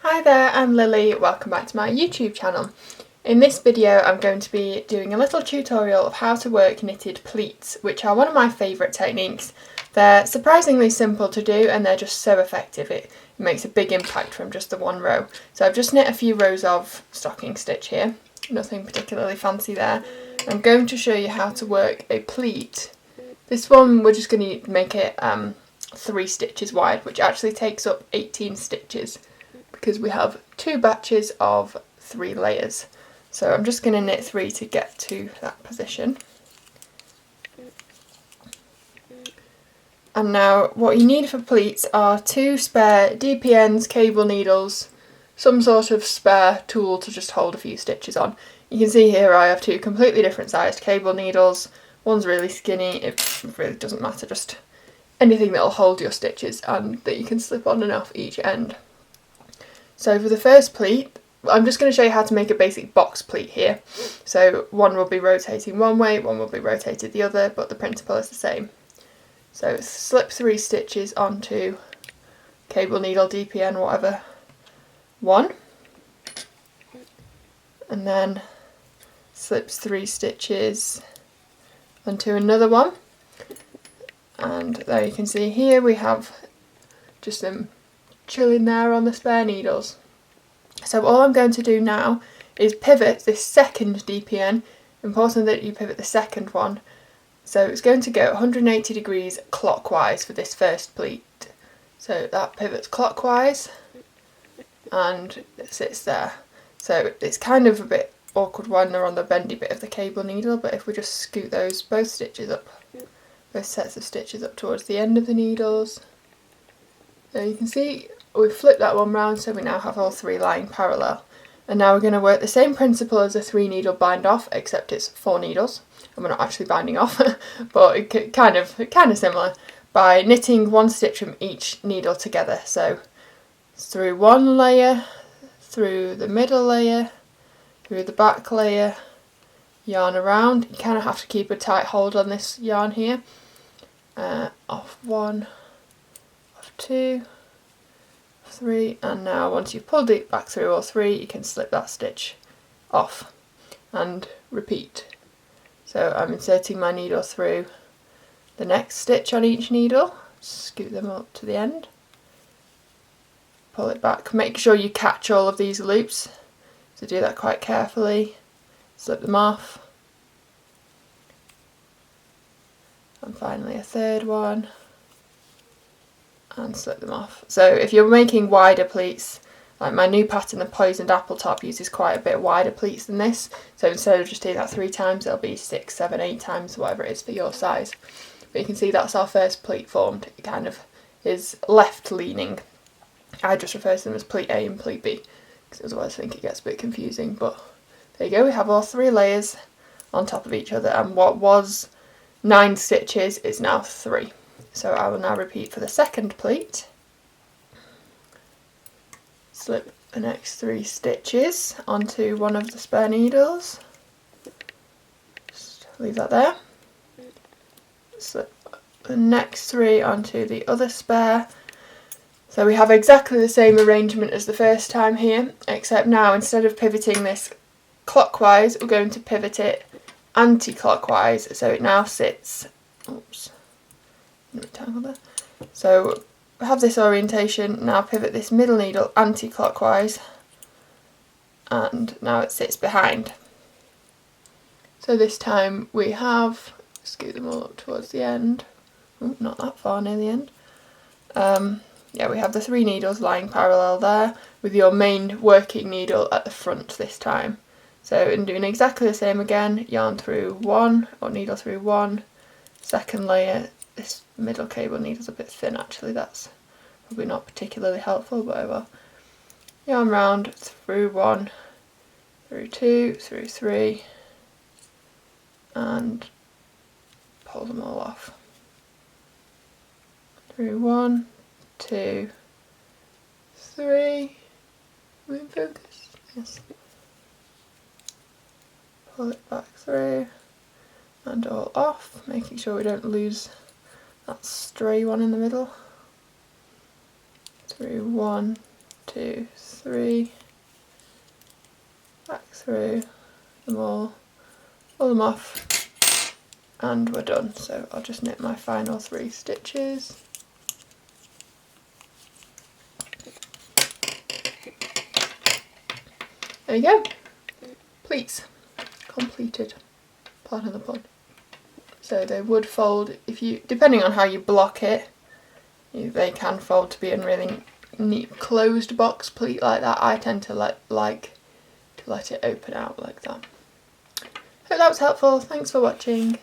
Hi there, I'm Lily, welcome back to my YouTube channel. In this video I'm going to be doing a little tutorial of how to work knitted pleats, which are one of my favourite techniques. They're surprisingly simple to do and they're just so effective. It makes a big impact from just the one row. So I've just knit a few rows of stocking stitch here, nothing particularly fancy there. I'm going to show you how to work a pleat. This one we're just going to make it 3 stitches wide, which actually takes up 18 stitches. Because we have 2 batches of 3 layers. So I'm just going to knit 3 to get to that position. And now what you need for pleats are 2 spare DPNs, cable needles, some sort of spare tool to just hold a few stitches on. You can see here I have 2 completely different sized cable needles. One's really skinny, it really doesn't matter, just anything that'll hold your stitches and that you can slip on and off each end. So for the first pleat, I'm just going to show you how to make a basic box pleat here. So one will be rotating one way, one will be rotated the other, but the principle is the same. So slip 3 stitches onto cable needle, DPN, whatever, 1. And then slips 3 stitches onto another one. And there you can see here we have just some chilling there on the spare needles. So all I'm going to do now is pivot this second DPN. Important that you pivot the second one. So it's going to go 180 degrees clockwise for this first pleat. So that pivots clockwise and it sits there. So it's kind of a bit awkward when they're on the bendy bit of the cable needle, but if we just scoot those both stitches up, both sets of stitches up towards the end of the needles. There you can see we've flipped that one round, so we now have all 3 lying parallel. And now we're going to work the same principle as a 3 needle bind off, except it's 4 needles, and we're not actually binding off, but it kind of similar, by knitting 1 stitch from each needle together. So through one layer, through the middle layer, through the back layer, yarn around. You kind of have to keep a tight hold on this yarn here. Off 1, off 2, 3, and now once you've pulled it back through all 3 you can slip that stitch off and repeat. So I'm inserting my needle through the next stitch on each needle, scoot them up to the end, pull it back, make sure you catch all of these loops, so do that quite carefully, slip them off, and finally a third one, and slip them off. So if you're making wider pleats, like my new pattern, the Poisoned Apple Top, uses quite a bit wider pleats than this, so instead of just doing that 3 times it'll be 6, 7, 8 times, whatever it is for your size. But you can see that's our first pleat formed. It kind of is left leaning. I just refer to them as pleat A and pleat B because otherwise I think it gets a bit confusing, but there you go, we have all 3 layers on top of each other, and what was 9 stitches is now 3. So I will now repeat for the second pleat. Slip the next 3 stitches onto one of the spare needles. Just leave that there. Slip the next 3 onto the other spare. So we have exactly the same arrangement as the first time here, except now instead of pivoting this clockwise, we're going to pivot it anti-clockwise. So it now sits, oops, there. So we have this orientation, now pivot this middle needle anti-clockwise, and now it sits behind. So this time we have, scoot them all up towards the end, not that far near the end. Yeah, we have the 3 needles lying parallel there, with your main working needle at the front this time. So in doing exactly the same again, yarn through 1, or needle through 1, second layer. This middle cable needle's a bit thin actually, that's probably not particularly helpful, but oh well. Yarn round through 1, through 2, through 3, and pull them all off. Through 1, 2, 3, am I in focus? Yes. Pull it back through and all off, making sure we don't lose that stray one in the middle. Through 1, 2, 2, 3, back through them all, pull them off, and we're done. So I'll just knit my final 3 stitches. There you go, pleats completed, pardon the pun. So they would fold, if you, depending on how you block it, they can fold to be a really neat closed box pleat like that. I tend to let it open out like that. Hope that was helpful, thanks for watching.